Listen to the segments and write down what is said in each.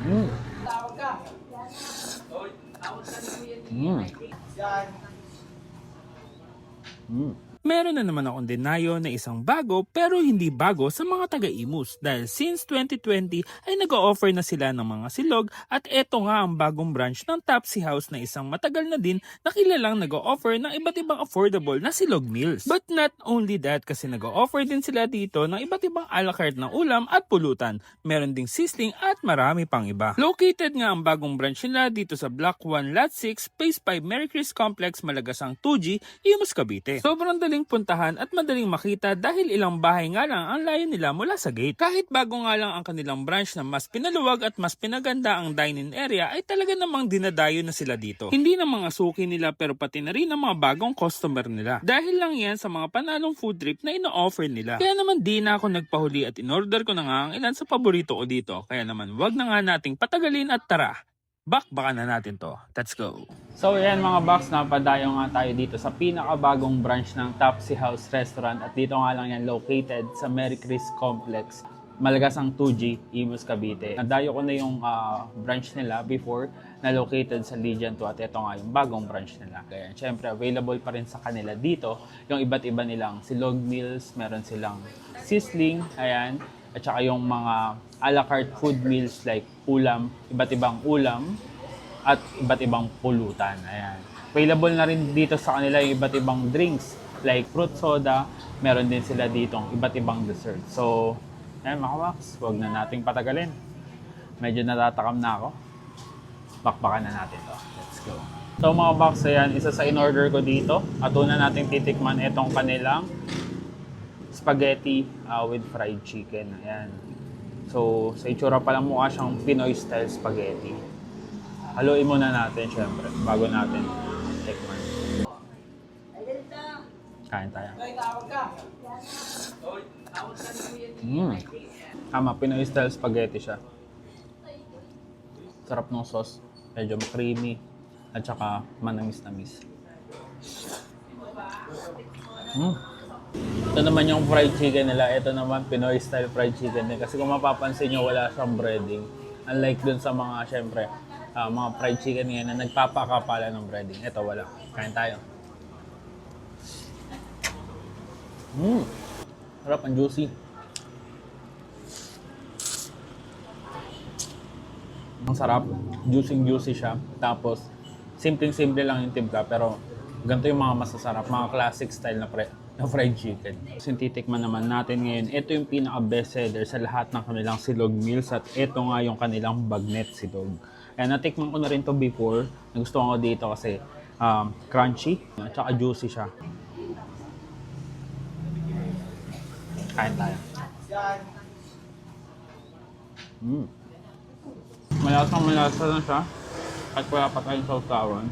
Mm. Mm. Mm. Meron na naman akong denayo na isang bago pero hindi bago sa mga taga-Imus dahil since 2020 ay nag-o-offer na sila ng mga silog at eto nga ang bagong branch ng Topsy House na isang matagal na din na kilalang nag-o-offer ng iba't ibang affordable na silog meals. But not only that kasi nag-o-offer din sila dito ng iba't ibang a la carte na ulam at pulutan. Meron ding sizzling at marami pang iba. Located nga ang bagong branch nila dito sa Block 1 Lot 6 Phase 5 Merry Chris Complex, Malagasang 2G, Imus, Cavite. Sobrang madaling puntahan at madaling makita dahil ilang bahay nga lang ang layo nila mula sa gate. Kahit bago nga lang ang kanilang branch na mas pinaluwag at mas pinaganda ang dining area ay talaga namang dinadayo na sila dito. Hindi na mga suki nila pero pati na rin ang mga bagong customer nila. Dahil lang yan sa mga panalong food trip na ino-offer nila. Kaya naman di na ako nagpahuli at in-order ko na nga ang ilan sa paborito ko dito. Kaya naman wag na nga nating patagalin at tara, bakbakan na natin to. Let's go! So yan mga box, napadayo nga tayo dito sa pinakabagong branch ng Topsy House Restaurant at dito nga lang yan located sa Merry Chris Complex, Malagasang 2G, Imus, Cavite. Nadayo ko na yung branch nila before na located sa Legion 2 at ito nga yung bagong branch nila. Kaya syempre available pa rin sa kanila dito yung iba't iba nilang silog meals, meron silang sizzling, ayan, at saka yung mga a la carte food meals like ulam, iba't ibang ulam, at iba't ibang pulutan. Ayan. Available na rin dito sa kanila yung iba't ibang drinks like fruit soda. Meron din sila ditong iba't ibang dessert. So, ayan mga wax, huwag na nating patagalin. Medyo natatakam na ako. Bakbakan na natin to. Let's go. So mga box, ayan, isa sa in-order ko dito. At una nating titikman itong kanilang spaghetti with fried chicken. Ayan. So, sa itsura pa lang mukha siyang Pinoy style spaghetti. Haluin muna natin, syempre, bago natin tikman. Kain tayo. Tama, Pinoy style spaghetti siya. Sarap ng sauce. Medyo creamy. At saka manamis-namis. Ito naman yung fried chicken nila. Ito naman Pinoy style fried chicken din. Kasi kung mapapansin nyo, wala siyang breading. Unlike dun sa mga, syempre, mga fried chicken ngayon na nagpapakapala ng breading. Ito wala. Kain tayo. Sarap, ang juicy. Ang sarap. Juicy siya. Tapos, simpleng-simple lang yung timpla. Pero, ganito yung mga masasarap. Mga classic style na fried chicken. Sintitikman naman natin ngayon. Ito yung pinaka-best seller sa lahat ng kanilang silog meals. At ito nga yung kanilang bagnet silog. Kaya natikman ko na rin to before. Nagustuhan ko dito kasi crunchy at saka juicy siya. Kain tayo. Malasa na siya. At wala pa tayong sausawan.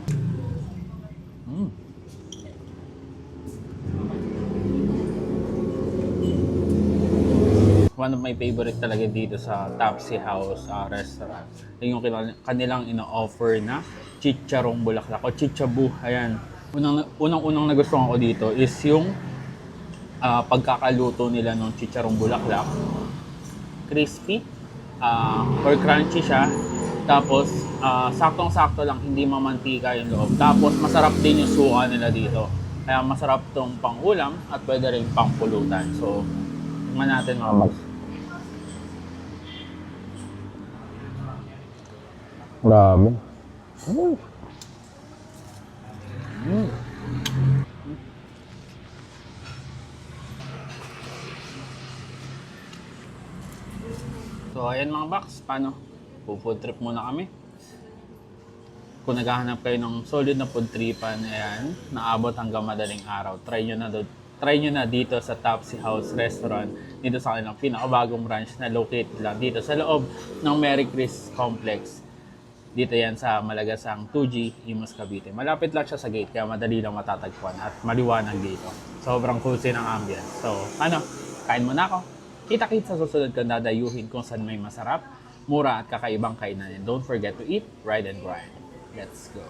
One of my favorite talaga dito sa Topsy House Restaurant. Yung kanilang ino-offer na chicharong bulaklak o chichabu. Ayan. Unang nagustuhan ko dito is yung pagkakaluto nila ng chicharong bulaklak. Crispy or crunchy siya. Tapos saktong-sakto lang, hindi mamantika yung loob. Tapos masarap din yung suka nila dito. Kaya masarap tong pang-ulam at pwede rin pang-pulutan. So, tingnan natin mga box. Grabe. So, ayan mga box. Paano? Food trip muna kami. Kung naghahanap kayo ng solid na food tripan, ayan, naabot hanggang madaling araw. Try nyo na dito sa Topsy House Restaurant. Dito sa kanilang pinakabagong branch na located lang dito sa loob ng Merry Chris Complex. Dito yan sa Malagasang 2G, Imus, Cavite. Malapit lang siya sa gate, kaya madali lang matatagpuan at maliwanag dito. Sobrang cozy ng ambience. So, kain muna ako. Kita-kit sa susunod kong dadayuhin kung saan may masarap, mura at kakaibang kainan. And don't forget to eat, ride, and grind. Let's go.